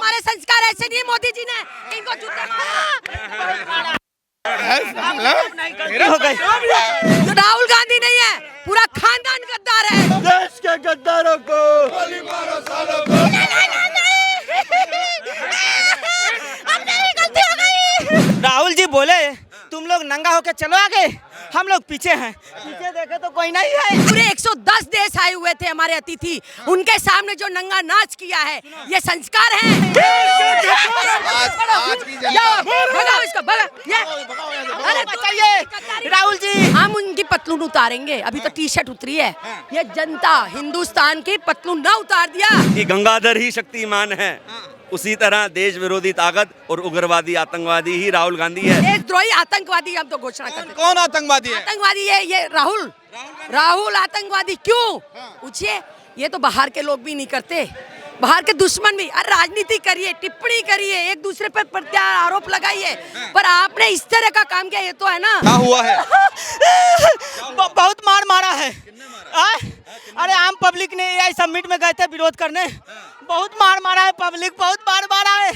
हमारे संस्कार ऐसे नहीं है। मोदी जी ने इनको जूते मारा। हो गई। तो राहुल गांधी नहीं है, पूरा खानदान गद्दार है। देश के गद्दारों को अब मेरी गलती हो गई। राहुल जी बोले तुम लोग नंगा होके चलो आगे, हम लोग पीछे हैं। पीछे देखे तो कोई नहीं है। पूरे 110 देश आए हुए थे हमारे अतिथि, उनके सामने जो नंगा नाच किया है, ये संस्कार है। आज की जनता भगाओ इसको, भगाओ। अरे बचाइए राहुल जी। हम उनकी पतलून उतारेंगे, अभी तो टी शर्ट उतरी है। ये जनता हिंदुस्तान की पतलून ना उतार दिया। कि गंगाधर ही शक्तिमान है, उसी तरह देश विरोधी ताकत और उग्रवादी आतंकवादी ही राहुल गांधी है। देशद्रोही आतंकवादी हम तो घोषणा करते हैं। कौन आतंकवादी है? आतंकवादी है ये राहुल आतंकवादी क्यों पूछिए? ये तो बाहर के लोग भी नहीं करते, बाहर के दुश्मन भी। अरे राजनीति करिए, टिप्पणी करिए, एक दूसरे पर आरोप लगाइए, पर आपने इस तरह का काम किया, ये तो है ना। क्या हुआ है? बहुत मार मारा है। अरे आम पब्लिक ने एआई समिट में गए थे विरोध करने, बहुत मार मारा है। पब्लिक बहुत मार मारा है।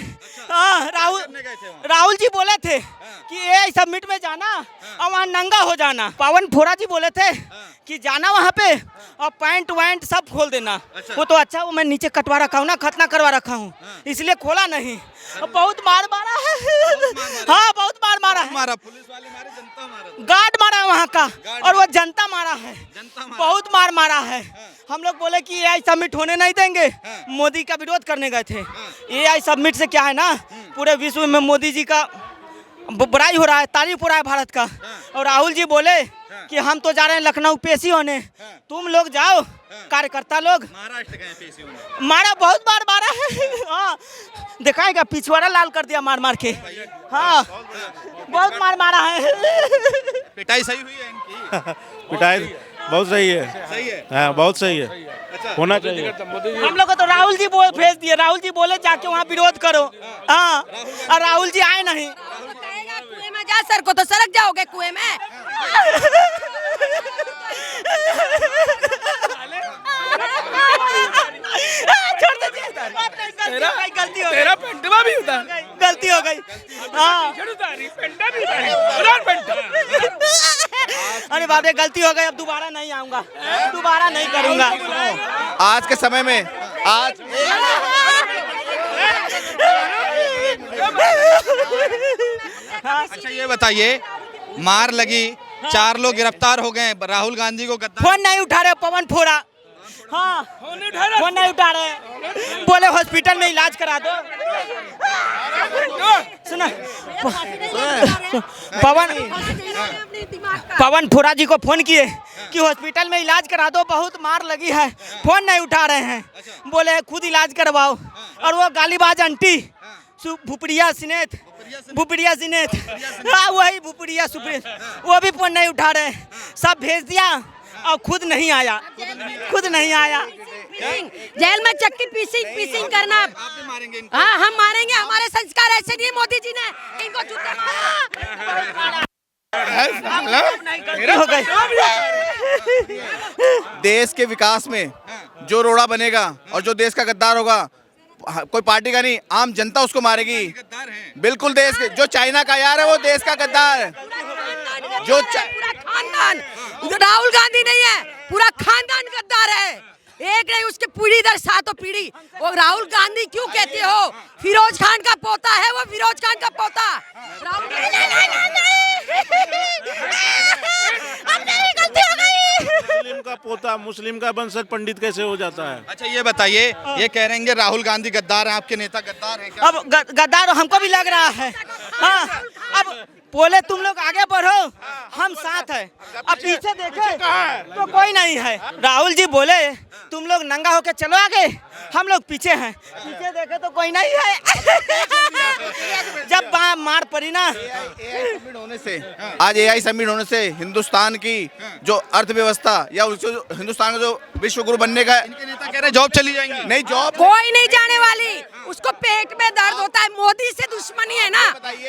राहुल जी बोले थे कि एआई समिट में जाना और वहाँ नंगा हो जाना। पवन फोरा जी बोले थे कि जाना वहाँ पे और पैंट वैंट सब खोल देना। वो तो अच्छा, वो मैं नीचे कटवा रखा हूँ ना, खतना करवा रखा हूँ, इसलिए खोला नहीं। बहुत मार मारा है। हाँ बहुत मार मारा है। मारा पुलिस वाले मारे, जनता मारा, गार्ड मारा है वहाँ का, और वो जनता मारा है। बहुत मार मारा है। हम लोग बोले कि एआई समिट होने नहीं देंगे, मोदी का विरोध करने गए थे। एआई समिट से क्या है ना, पूरे विश्व में मोदी जी का बुराई हो रहा है, तारीफ हो रहा है भारत का। और राहुल जी बोले कि हम तो जा रहे हैं लखनऊ पेशी होने, तुम लोग जाओ कार्यकर्ता लोग। महाराष्ट्र गए पेशी होने। मारा, बहुत बार मारा है। हाँ दिखाएगा, पिछवाड़ा लाल कर दिया मार मार के। हाँ बहुत मार मारा है। पिटाई सही हुई है इनकी? पिटाई बहुत सही है। सही है। हाँ बहुत सही है, अच्छा होना चाहिए। हम लोग को तो राहुल जी भेज दिए। राहुल जी बोले जाके वहाँ विरोध करो। हाँ और राहुल जी आए नहीं। कहेगा कुएं में जा, सर को तो सरक जाओगे कुएं में। छोड़ दीजिए। गलती हो गई। तेरा पेंटवा भी उतार, गलती हो गई। हाँ उतारी, पेंटा भी उतारी, उतार पेंटा। अरे बाप रे, गलती हो गई, अब दोबारा नहीं आऊंगा, दोबारा नहीं करूंगा। आज के समय में अच्छा ये बताइए, मार लगी, 4 लोग गिरफ्तार हो गए, राहुल गांधी को गद्दार। फोन नहीं उठा रहे पवन फोड़ा। हाँ फोन नहीं उठा रहे, बोले हॉस्पिटल में इलाज करा दो। सुना पवन फोड़ा जी को फोन किए कि हॉस्पिटल में इलाज करा दो, बहुत मार लगी है। फोन नहीं उठा रहे हैं, बोले खुद इलाज करवाओ। और वो गालीबाज आंटी भूपड़िया सिनेत, हाँ वही भूपड़िया सुप्रीत, वो भी फोन नहीं उठा रहे। सब भेज दिया और खुद नहीं आया। जेल में चक्की पीसिंग करना। हाँ हम मारेंगे, हमारे संस्कार ऐसे नहीं है। मोदी जी ने इनको जूते मारा। हो गई। देश के विकास में जो रोड़ा बनेगा और जो देश का गद्दार होगा, कोई पार्टी का नहीं, आम जनता उसको मारेगी। बिल्कुल देश के, जो चाइना का यार है वो देश का गद्दार है। जो पूरा खानदान, राहुल गांधी नहीं है, पूरा खानदान गद्दार है। एक नहीं, उसके पीढ़ी दर 7 पीढ़ी। वो राहुल गांधी क्यों कहते हो? फिरोज खान का पोता है वो, फिरोज खान का पोता। राहुल गलती हो गई। मुस्लिम का पोता, मुस्लिम का वंशज पंडित कैसे हो जाता है? अच्छा ये बताइए, ये कह रहे हैं राहुल गांधी गद्दार हैं, आपके नेता गद्दार हैं क्या? अब गद्दार हमको भी लग रहा है। हाँ अब बोले तुम लोग आगे बढ़ो, हम साथ हैं। अब पीछे देखे तो कोई नहीं है। राहुल जी बोले तुम लोग नंगा होके चलो आगे, हम लोग पीछे हैं। पीछे देखे तो कोई नहीं है। जब मार पड़ी ना, आज एआई समिट होने से हिंदुस्तान की जो अर्थव्यवस्था या हिंदुस्तान का जो विश्व गुरु बनने का, इनके नेता कह रहे हैं जॉब चली जाएंगी। नहीं, जॉब कोई नहीं जाने वाली। उसको पेट में दर्द होता है, मोदी से दुश्मनी है ना,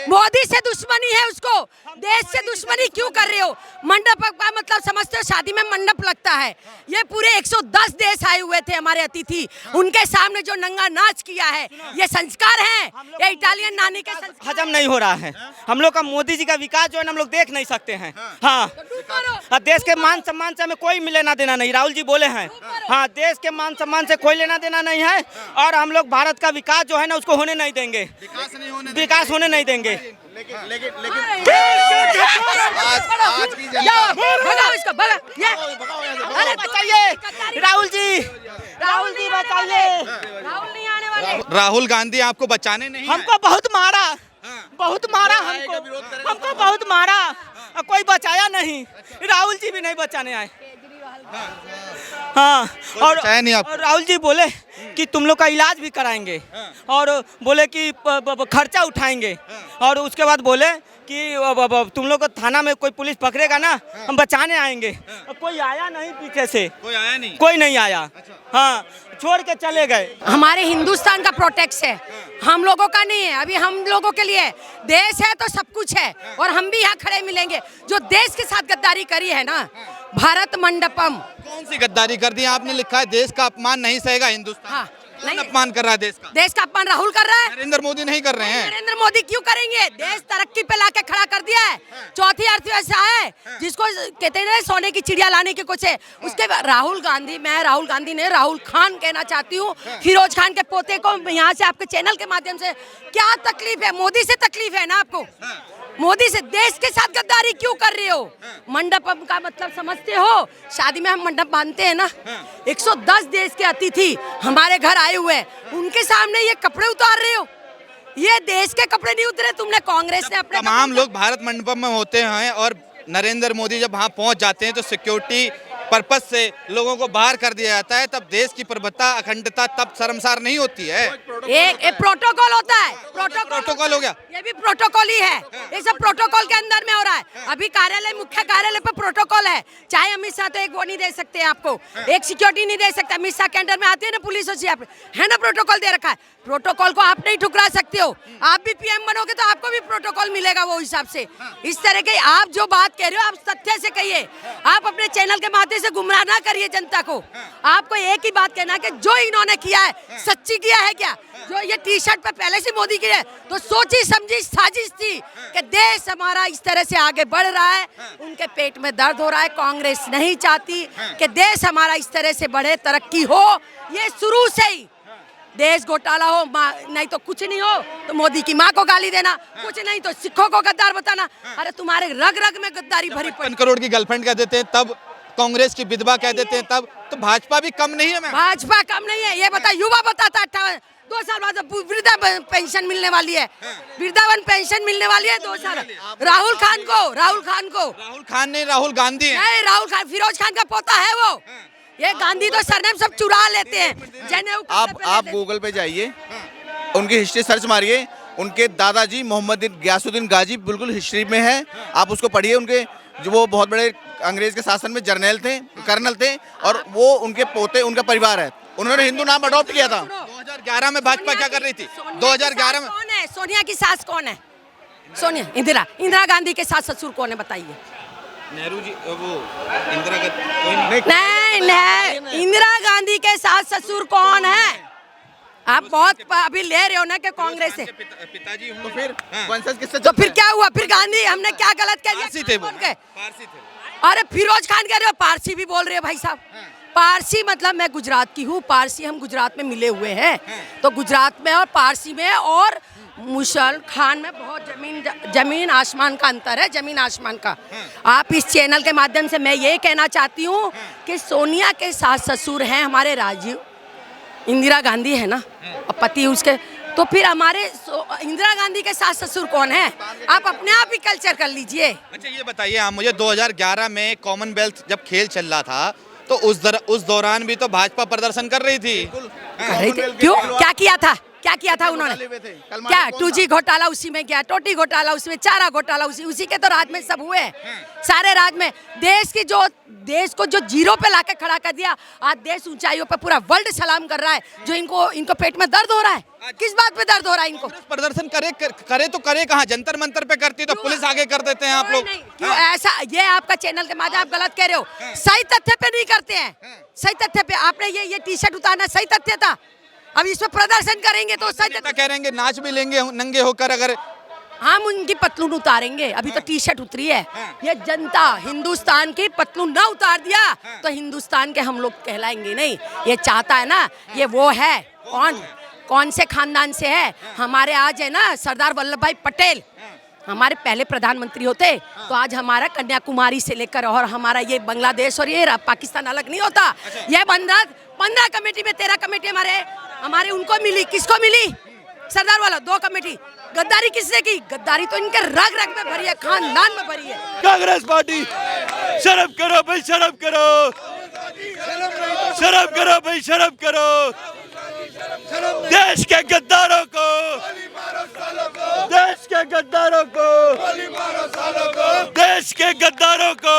मोदी से दुश्मनी है उसको। देश से दुश्मनी क्यों कर रहे हो? मंडप का मतलब समझते हो? शादी में मंडप लगता है। ये पूरे 110 देश आए हुए थे हमारे अतिथि, उनके सामने जो नंगा नाच किया है, ये संस्कार है? ये इटालियन नानी के संस्कार? हजम नहीं हो रहा है। हम लोग का मोदी जी का विकास जो है ना हम लोग देख नहीं सकते हैं। हाँ, देश के मान सम्मान से हमें कोई लेना देना नहीं, राहुल जी बोले हैं। हाँ, देश के मान सम्मान से कोई लेना देना नहीं है, और हम लोग भारत का विकास जो है ना उसको होने नहीं देंगे, विकास होने नहीं देंगे। लेकिन आज की जनता भगाओ इसको, भगा ये। अरे बचाइए राहुल जी, राहुल जी बचाइए। राहुल नहीं आने वाले। राहुल गांधी आपको बचाने नहीं आए। हमको बहुत मारा, बहुत मारा हमको बहुत मारा, और कोई बचाया नहीं। राहुल जी भी नहीं बचाने आए। हाँ, और बचाया नहीं आपको। और राहुल जी बोले कि तुम लोग का इलाज भी कराएंगे, और बोले कि खर्चा उठाएंगे, और उसके बाद बोले कि तुम लोग को थाना में कोई पुलिस पकड़ेगा ना, हम बचाने आएंगे। और कोई आया नहीं पीछे से, कोई आया नहीं। कोई नहीं आया। हाँ, छोड़ के चले गए। हमारे हिंदुस्तान का प्रोटेक्ट है, हम लोगों का नहीं है। अभी हम लोगों के लिए देश है तो सब कुछ है, और हम भी यहाँ खड़े मिलेंगे। जो देश के साथ गद्दारी करी है ना, भारत मंडपम। कौन सी गद्दारी कर दी? आपने लिखा है देश का अपमान नहीं सहेगा हिंदुस्तान। हाँ, कौन नहीं, अपमान कर रहा है देश का? देश का अपमान राहुल कर रहा है। नरेंद्र मोदी नहीं कर रहे हैं। नरेंद्र मोदी क्यों करेंगे? देश तरक्की पे लाके खड़ा कर दिया है। चौथी अर्थव्यवस्था है, जिसको कहते हैं सोने की चिड़िया लाने की कुछ है। उसके बाद राहुल गांधी, मैं राहुल गांधी ने राहुल खान कहना चाहती हूँ, फिरोज खान के पोते को यहाँ से आपके चैनल के माध्यम से क्या तकलीफ है? मोदी से तकलीफ है ना आपको? मोदी से देश के साथ गद्दारी क्यों कर रहे हो? मंडपम का मतलब समझते हो? शादी में हम मंडप बांधते हैं ना। 110 देश के अतिथि हमारे घर आए हुए हैं, उनके सामने ये कपड़े उतार रहे हो? ये देश के कपड़े नहीं उतरे, तुमने कांग्रेस ने अपने तमाम लोग भारत मंडपम में होते हैं, और नरेंद्र मोदी जब वहाँ पहुँच जाते हैं तो सिक्योरिटी पर्पस से लोगों को बाहर कर दिया जाता है, तब देश की प्रभुत्ता अखंडता तब शर्मसार नहीं होती है। एक प्रोटोकॉल होता है, प्रोटोकॉल हो गया। ये भी प्रोटोकॉल ही है, ये सब प्रोटोकॉल के अंदर में हो रहा है। अभी कार्यालय, मुख्य कार्यालय पे प्रोटोकॉल है। चाहे अमित शाह तो एक वो नहीं दे सकते आपको, एक सिक्योरिटी नहीं दे सकता। अमित शाह के अंडर में आती है ना पुलिस, है ना, प्रोटोकॉल दे रखा है। प्रोटोकॉल को आप नहीं ठुकरा सकते हो। आप भी पीएम बनोगे तो आपको भी प्रोटोकॉल मिलेगा वो हिसाब से। इस तरह के आप जो बात कह रहे हो, आप सत्य से कहिए। आप अपने चैनल के माध्यम से गुमराह ना करिए जनता को। आपको एक ही बात कहना कि जो इन्होंने किया है सच्ची किया है क्या? जो ये टी शर्ट पे पहले से मोदी की है, तो सोची समझी साजिश थी कि देश हमारा इस तरह से आगे बढ़ रहा है। उनके पेट में दर्द हो रहा है। कांग्रेस नहीं चाहती कि देश हमारा इस तरह से बढ़े, तरक्की हो। ये शुरू से ही देश घोटाला हो, नहीं तो कुछ नहीं हो तो मोदी की माँ को गाली देना, कुछ नहीं तो सिखों को गद्दार बताना। अरे तुम्हारे रग रग में गद्दारी भरी पड़ी। 55 करोड़ की गर्लफ्रेंड कह देते हैं, तब कांग्रेस की विधवा कह देते हैं, तब तो भाजपा भी कम नहीं है। मैम, भाजपा कम नहीं है, ये बता। युवा बताता 2 साल बाद वृद्धा पेंशन मिलने वाली है, वृद्धावन पेंशन मिलने वाली है 2 साल। राहुल खान खान नहीं, राहुल गांधी है। नहीं, राहुल खान फिरोज खान का पोता है वो। ये गांधी तो सरनेम सब चुरा लेते हैं। आप गूगल पे जाइए, उनकी हिस्ट्री सर्च मारिए। उनके दादाजी मोहम्मद गयासुद्दीन गाजी बिल्कुल हिस्ट्री में है, आप उसको पढ़िए। उनके जो वो बहुत बड़े अंग्रेज के शासन में जर्नल थे, कर्नल थे, और वो उनके पोते, उनका परिवार है। उन्होंने हिंदू नाम अडॉप्ट किया था। 2011 में भाजपा क्या कर रही थी? 2011 में कौन है? सोनिया की सास कौन है? सोनिया, इंदिरा गांधी के सास ससुर कौन है बताइए? नेहरू जी, वो इंदिरा नहीं, इंदिरा गांधी के सास ससुर कौन है? आप बहुत अभी ले रहे हो ना कि कांग्रेस से पिताजी तो फिर वंशज किससे? तो फिर क्या हुआ? फिर गांधी, हमने क्या गलत कर दिया? पारसी थे वो, कौन के? पारसी थे। अरे फिरोज खान कह रहे हो, पारसी भी बोल रहे हो भाई साहब। पारसी मतलब मैं गुजरात की हूँ, पारसी हम गुजरात में मिले हुए हैं। तो गुजरात में और पारसी में और मुसल खान में बहुत जमीन आसमान का अंतर है, जमीन आसमान का। आप इस चैनल के माध्यम से मैं ये कहना चाहती हूँ कि सोनिया के सास ससुर हैं हमारे राजीव, इंदिरा गांधी है ना, और पति उसके। तो फिर हमारे इंदिरा गांधी के सास ससुर कौन है? आप अपने आप ही कल्चर कर लीजिए। अच्छा ये बताइए आप मुझे, 2011 में कॉमनवेल्थ जब खेल चल रहा था तो उस दौरान भी तो भाजपा प्रदर्शन कर रही थी। कर रही थी। क्यों? क्या किया था? क्या किया था उन्होंने? घोटाले में थे। कल माने क्या कौन 2G घोटाला उसी में किया, टोटी घोटाला उसमें, चारा घोटाला उसी के तो राज में सब हुए सारे राज में। देश को जो जीरो पे लाके खड़ा कर दिया, आज देश ऊंचाइयों पे पूरा वर्ल्ड सलाम कर रहा है। जो इनको पेट में दर्द हो रहा है, किस बात पे दर्द हो रहा है इनको? प्रदर्शन करे तो करे कहाँ, जंतर मंतर पे करती तो पुलिस आगे कर देते हैं आप लोग। नहीं, क्यों ऐसा? ये आपका चैनल के माध्यम आप गलत कह रहे हो। सही तथ्य पे नहीं करते हैं, सही तथ्य पे। आपने ये टी शर्ट उतारना सही तथ्य था। अब इसमें प्रदर्शन करेंगे तो सही नेता कह रहे हैं नाच भी लेंगे नंगे होकर, अगर हम उनकी पतलून उतारेंगे। अभी तो टी शर्ट उतरी है। ये जनता हिंदुस्तान की पतलून ना उतार दिया तो हिंदुस्तान के हम लोग कहलाएंगे नहीं। ये चाहता है ना, ये वो है कौन से खानदान से है? हमारे आज है ना सरदार वल्लभ भाई पटेल, हमारे पहले प्रधानमंत्री होते तो आज हमारा कन्याकुमारी से लेकर और हमारा ये बांग्लादेश और ये पाकिस्तान अलग नहीं होता। ये 15 कमेटी में 13 कमेटी हमारे उनको मिली। किसको मिली? सरदार वाला 2 कमेटी। गद्दारी किसने की? गद्दारी तो इनके रग रग में भरी है, खानदान में भरी है। कांग्रेस पार्टी शर्म करो भाई, शर्म करो, शर्म करो भाई, शर्म करो। देश के गद्दारों को, देश के गद्दारों को, देश के गद्दारों को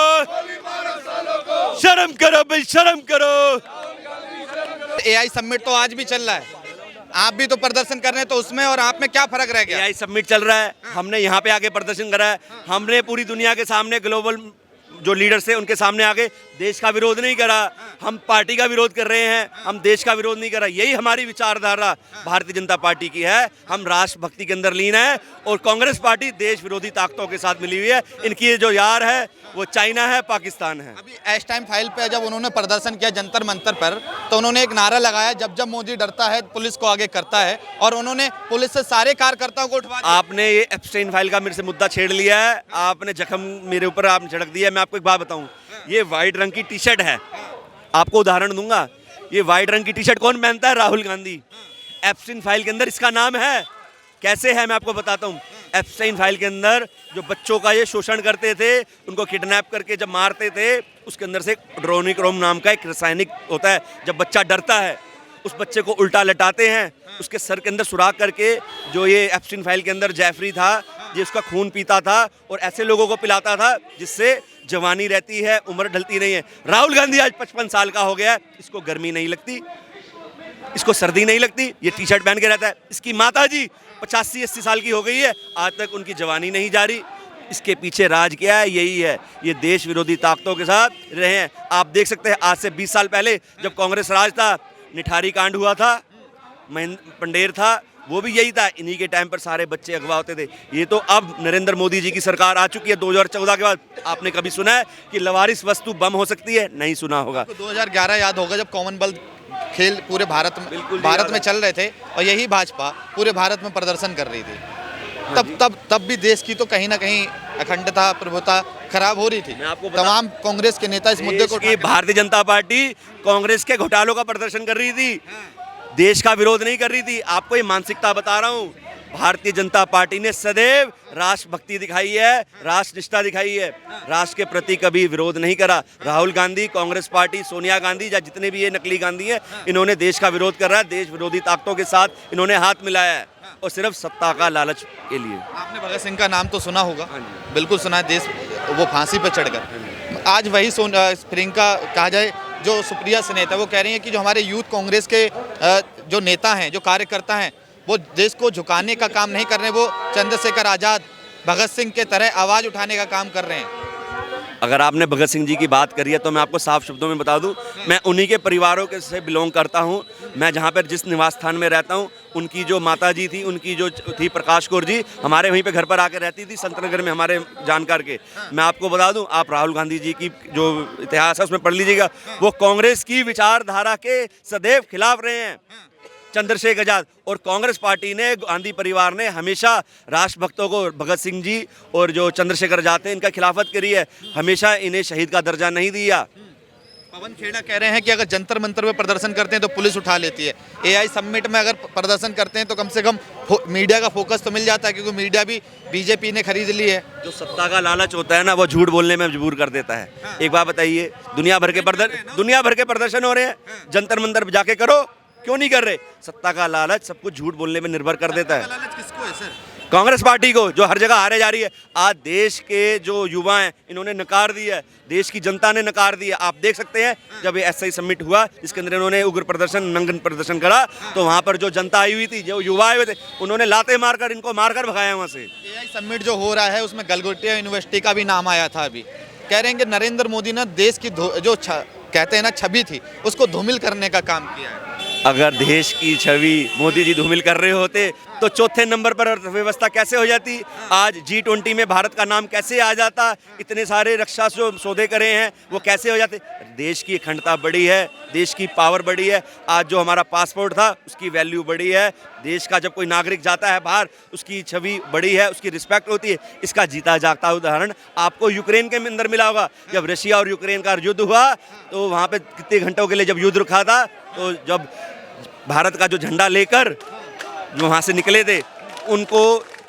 शर्म करो भाई, शर्म करो। एआई समिट तो आज भी चल रहा है, आप भी तो प्रदर्शन कर रहे हैं, तो उसमें और आप में क्या फर्क रह गया? एआई समिट चल रहा है, हमने यहाँ पे आके प्रदर्शन करा है। हमने पूरी दुनिया के सामने ग्लोबल जो लीडर्स थे उनके सामने आके देश का विरोध नहीं करा। हम पार्टी का विरोध कर रहे हैं, हम देश का विरोध नहीं करा। यही हमारी विचारधारा भारतीय जनता पार्टी की है। हम राष्ट्रभक्ति के अंदर लीन है और कांग्रेस पार्टी देश विरोधी ताकतों के साथ मिली हुई है। इनकी जो यार है वो चाइना है, पाकिस्तान है। अभी एश टाइम फाइल पे जब उन्होंने प्रदर्शन किया जंतर मंतर पर, तो उन्होंने एक नारा लगाया, जब जब मोदी डरता है पुलिस को आगे करता है, और उन्होंने पुलिस से सारे कार्यकर्ताओं को उठवा दिया। आपने ये एप्स्टाइन फाइल का मेरे से मुद्दा छेड़ लिया है, आपने जख्म मेरे ऊपर आपने झड़क दिया है। मैं आपको एक बात बताऊं, ये वाइट रंग की टी शर्ट है, आपको उदाहरण दूंगा। ये वाइट रंग की टी शर्ट कौन पहनता है? राहुल गांधी। एप्स्टाइन फाइल के अंदर इसका नाम है। कैसे है मैं आपको बताता हूँ। एप्स्टाइन फाइल के अंदर जो बच्चों का ये शोषण करते थे, उनको किडनैप करके जब मारते थे, उसके अंदर से ड्रोनिक्रोम नाम का एक रासायनिक होता है। जब बच्चा डरता है उस बच्चे को उल्टा लटाते हैं, उसके सर के अंदर सुराख करके, जो ये एप्स्टाइन फाइल के अंदर जेफरी था, ये उसका खून पीता था और ऐसे लोगों को पिलाता था जिससे जवानी रहती है, उम्र ढलती नहीं है। राहुल गांधी आज 55 साल का हो गया है, इसको गर्मी नहीं लगती, इसको सर्दी नहीं लगती, ये टी शर्ट पहन के रहता है। इसकी माता जी 85-80 साल की हो गई है, आज तक उनकी जवानी नहीं जा रही। इसके पीछे राज क्या है? यही है, ये देश विरोधी ताकतों के साथ रहे हैं। आप देख सकते हैं आज से 20 साल पहले जब कांग्रेस राज था, निठारी कांड हुआ था, महेंद्र पंडेर था, वो भी यही था। इन्हीं के टाइम पर सारे बच्चे अगवा होते थे। ये तो अब नरेंद्र मोदी जी की सरकार आ चुकी है 2014 के बाद। आपने कभी सुना है कि लवारिस वस्तु बम हो सकती है? नहीं सुना होगा। 2011 याद होगा जब कॉमनवेल्थ खेल पूरे भारत में चल रहे थे और यही भाजपा पूरे भारत में प्रदर्शन कर रही थी। तब भी देश की तो कहीं ना कहीं अखंडता, प्रभुता खराब हो रही थी। तमाम कांग्रेस के नेता इस मुद्दे को, भारतीय जनता पार्टी कांग्रेस के घोटालों का प्रदर्शन कर रही थी, देश का विरोध नहीं कर रही थी। आपको ये मानसिकता बता रहा हूँ। भारतीय जनता पार्टी ने सदैव राष्ट्रभक्ति दिखाई है, राष्ट्रनिष्ठा दिखाई है, राष्ट्र के प्रति कभी विरोध नहीं करा। राहुल गांधी, कांग्रेस पार्टी, सोनिया गांधी या जितने भी ये नकली गांधी हैं, इन्होंने देश का विरोध कर रहा है। देश विरोधी ताकतों के साथ इन्होंने हाथ मिलाया है और सिर्फ सत्ता का लालच के लिए। आपने भगत सिंह का नाम तो सुना होगा? बिल्कुल सुना है। देश वो फांसी पर चढ़कर, आज वही प्रियंका कहा जाए जो सुप्रिया से नेता, वो कह रही है कि जो हमारे यूथ कांग्रेस के जो नेता हैं, जो कार्यकर्ता हैं, वो देश को झुकाने का काम नहीं कर रहे, वो चंद्रशेखर आज़ाद, भगत सिंह के तरह आवाज़ उठाने का काम कर रहे हैं। अगर आपने भगत सिंह जी की बात करी है तो मैं आपको साफ शब्दों में बता दूं, मैं उन्हीं के परिवारों के से बिलोंग करता हूं। मैं जहां पर जिस निवास स्थान में रहता हूं, उनकी जो माता जी थी, उनकी जो थी प्रकाश कौर जी, हमारे वहीं पे घर पर आकर रहती थी, संतनगर में, हमारे जानकार के। मैं आपको बता दूं, आप राहुल गांधी जी की जो इतिहास है उसमें पढ़ लीजिएगा। वो कांग्रेस की विचारधारा के सदैव खिलाफ रहे हैं, चंद्रशेखर आजाद। और कांग्रेस पार्टी ने, गांधी परिवार ने हमेशा राष्ट्रभक्तों को, भगत सिंह जी और जो चंद्रशेखर आजाद थे, इनका खिलाफत करी है, हमेशा इन्हें शहीद का दर्जा नहीं दिया। पवन खेड़ा कह रहे हैं कि अगर जंतर मंतर में प्रदर्शन करते हैं तो पुलिस उठा लेती है। एआई समिट में अगर प्रदर्शन करते हैं तो कम से कम मीडिया का फोकस तो मिल जाता है, क्योंकि मीडिया भी बीजेपी ने खरीद ली है। जो सत्ता का लालच होता है ना, वो झूठ बोलने में मजबूर कर देता है। एक बात बताइए, दुनिया भर के प्रदर्शन हो रहे हैं, जंतर मंतर जाके करो, क्यों नहीं कर रहे? सत्ता का लालच सब कुछ झूठ बोलने में निर्भर कर देता है। लालच किसको है सर? कांग्रेस पार्टी को, जो हर जगह हारे जा रही है। आज देश के जो युवा हैं इन्होंने नकार दिया है, देश की जनता ने नकार दिया। आप देख सकते हैं जब ये एसआई समिट हुआ जिसके अंदर इन्होंने उग्र प्रदर्शन, नंगन प्रदर्शन करा, तो वहां पर जो जनता आई हुई थी, जो युवा आए हुए थे, उन्होंने लाते मारकर इनको मारकर भगाया वहां से। AI समिट जो हो रहा है उसमें गलगोटिया यूनिवर्सिटी का भी नाम आया था। अभी कह रहे हैं कि नरेंद्र मोदी ने देश की कहते हैं ना छवि थी, उसको धूमिल करने का काम किया है। अगर देश की छवि मोदी जी धूमिल कर रहे होते तो चौथे नंबर पर अर्थव्यवस्था कैसे हो जाती? आज G20 में भारत का नाम कैसे आ जाता? इतने सारे रक्षा जो सौदे करे हैं वो कैसे हो जाते? देश की अखंडता बढ़ी है, देश की पावर बढ़ी है। आज जो हमारा पासपोर्ट था उसकी वैल्यू बढ़ी है। देश का जब कोई नागरिक जाता है बाहर, उसकी छवि बढ़ी है, उसकी रिस्पेक्ट होती है। इसका जीता जागता उदाहरण आपको यूक्रेन के अंदर मिला होगा। जब रशिया और यूक्रेन का युद्ध हुआ तो वहाँ पे कितने घंटों के लिए जब युद्ध रुका था, तो जब भारत का जो झंडा लेकर जो वहाँ से निकले थे उनको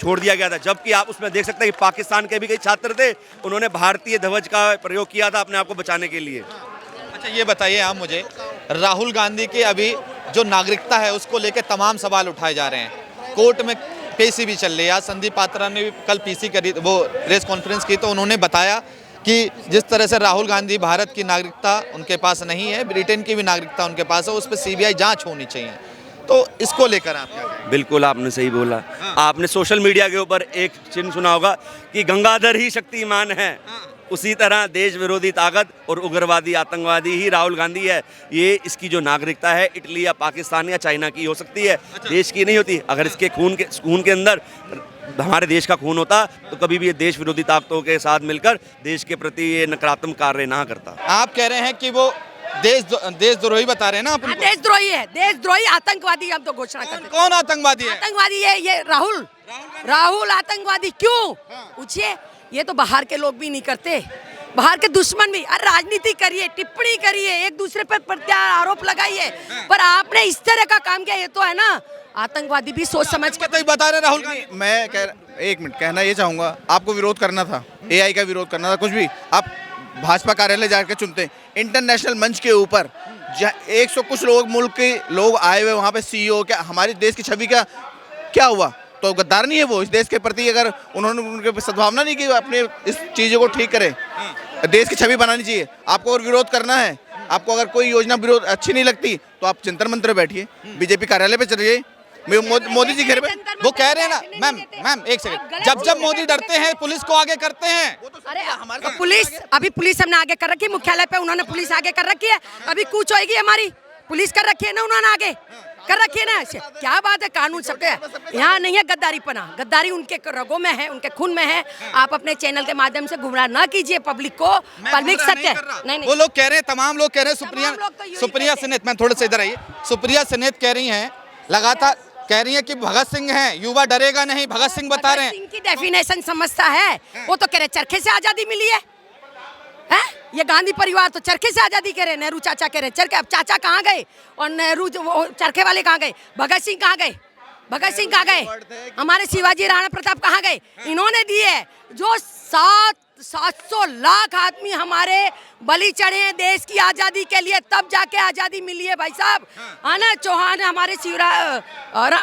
छोड़ दिया गया था। जबकि आप उसमें देख सकते हैं कि पाकिस्तान के भी कई छात्र थे, उन्होंने भारतीय ध्वज का प्रयोग किया था अपने आप को बचाने के लिए। अच्छा ये बताइए आप मुझे, राहुल गांधी की अभी जो नागरिकता है उसको लेकर तमाम सवाल उठाए जा रहे हैं। कोर्ट में पेशी भी चल रही है। आज संदीप पात्रा ने भी कल पीसी करी, वो प्रेस कॉन्फ्रेंस की, तो उन्होंने बताया कि जिस तरह से राहुल गांधी भारत की नागरिकता उनके पास नहीं है, ब्रिटेन की भी नागरिकता उनके पास है, उस पर CBI जांच होनी चाहिए। तो इसको लेकर आप क्या कहेंगे? बिल्कुल आपने सही बोला। आपने सोशल मीडिया के ऊपर एक चिन्ह सुना होगा कि गंगाधर ही शक्तिमान है। उसी तरह देश विरोधी ताकत और उग्रवादी आतंकवादी ही राहुल गांधी है। ये इसकी जो नागरिकता है इटली या पाकिस्तान या चाइना की हो सकती है, देश की नहीं होती। अगर इसके खून के अंदर हमारे देश का खून होता तो कभी भी ये देश विरोधी ताकतों के साथ मिलकर देश के प्रति ये नकारात्मक कार्य ना करता। आप कह रहे हैं कि वो देशद्रोही बता रहे हैं ना आप उनको? देशद्रोही है, देशद्रोही आतंकवादी हम तो घोषणा करते हैं। कौन आतंकवादी है? आतंकवादी है ये राहुल आतंकवादी क्यों पूछिए? ये तो बाहर के लोग भी नहीं करते, बाहर के दुश्मन भी। अरे राजनीति करिए, टिप्पणी करिए, एक दूसरे पर प्रत्यारोप लगाइए, पर आपने इस तरह का काम किया, ये तो है ना आतंकवादी भी सोच समझ के बता रहे राहुल गांधी। मैं एक मिनट कहना ये चाहूँगा, आपको विरोध करना था, AI का विरोध करना था, कुछ भी आप भाजपा कार्यालय जाकर चुनते हैं। इंटरनेशनल मंच के ऊपर 100 कुछ लोग, मुल्क के लोग आए हुए वहाँ पे CEO, क्या हमारे देश की छवि का क्या हुआ? तो गद्दार नहीं है वो इस देश के प्रति? अगर उन्होंने उनके सद्भावना नहीं की अपने इस चीज़ों को ठीक करें, देश की छवि बनानी चाहिए। आपको अगर विरोध करना है, आपको अगर कोई योजना विरोध अच्छी नहीं लगती तो आप जंतर मंतर बैठिए, BJP कार्यालय पे चलिए, मोदी जी घर पे। वो कह रहे हैं ना मैम एक सेकंड, जब मोदी डरते हैं पुलिस को आगे करते हैं। अरे तो पुलिस हमने आगे कर रखी है, मुख्यालय पे उन्होंने पुलिस आगे कर रखी है। अभी कूच होगी हमारी, पुलिस कर रखी है ना, उन्होंने आगे कर रखी है ना। क्या बात है, कानून सबके यहाँ नहीं है। गद्दारी पना, गद्दारी उनके रगों में है, उनके खून में है। आप अपने चैनल के माध्यम से गुमराह ना कीजिए पब्लिक को। पब्लिक सत्य नहीं। वो लोग कह रहे हैं, तमाम लोग कह रहे हैं, सुप्रिया सेनेत, मैं थोड़े से इधर आइए, सुप्रिया सेनेत कह रही हैं, लगातार कह रही है कि भगत सिंह हैं, युवा डरेगा नहीं, भगत सिंह बता रहे हैं। भगत सिंह की डेफिनेशन समझता है वो, तो कह रहे चरखे से आजादी मिली है। ये गांधी परिवार तो चरखे से आजादी कह रहे, नेहरू चाचा कह रहे चरखे। अब चाचा कहाँ गए और नेहरू जो चरखे वाले कहाँ गए? भगत सिंह कहाँ गए? भगत सिंह कहाँ गए? हमारे शिवाजी राणा प्रताप कहाँ गए? इन्होंने दिए जो 700 लाख आदमी हमारे बलि चढ़े हैं देश की आजादी के लिए, तब जाके आजादी मिली है भाई साहब। आना चौहान हमारे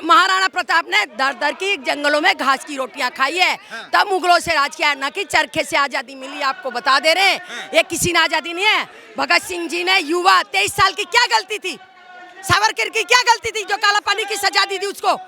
महाराणा प्रताप ने दर दर की जंगलों में घास की रोटियां खाई है, तब मुगलों से राज किया, न कि चरखे से आजादी मिली। आपको बता दे रहे हैं, ये किसी ने आजादी नहीं है। भगत सिंह जी ने युवा 23 साल की क्या गलती थी? सावरकर की क्या गलती थी जो काला पानी की सजा दी थी उसको?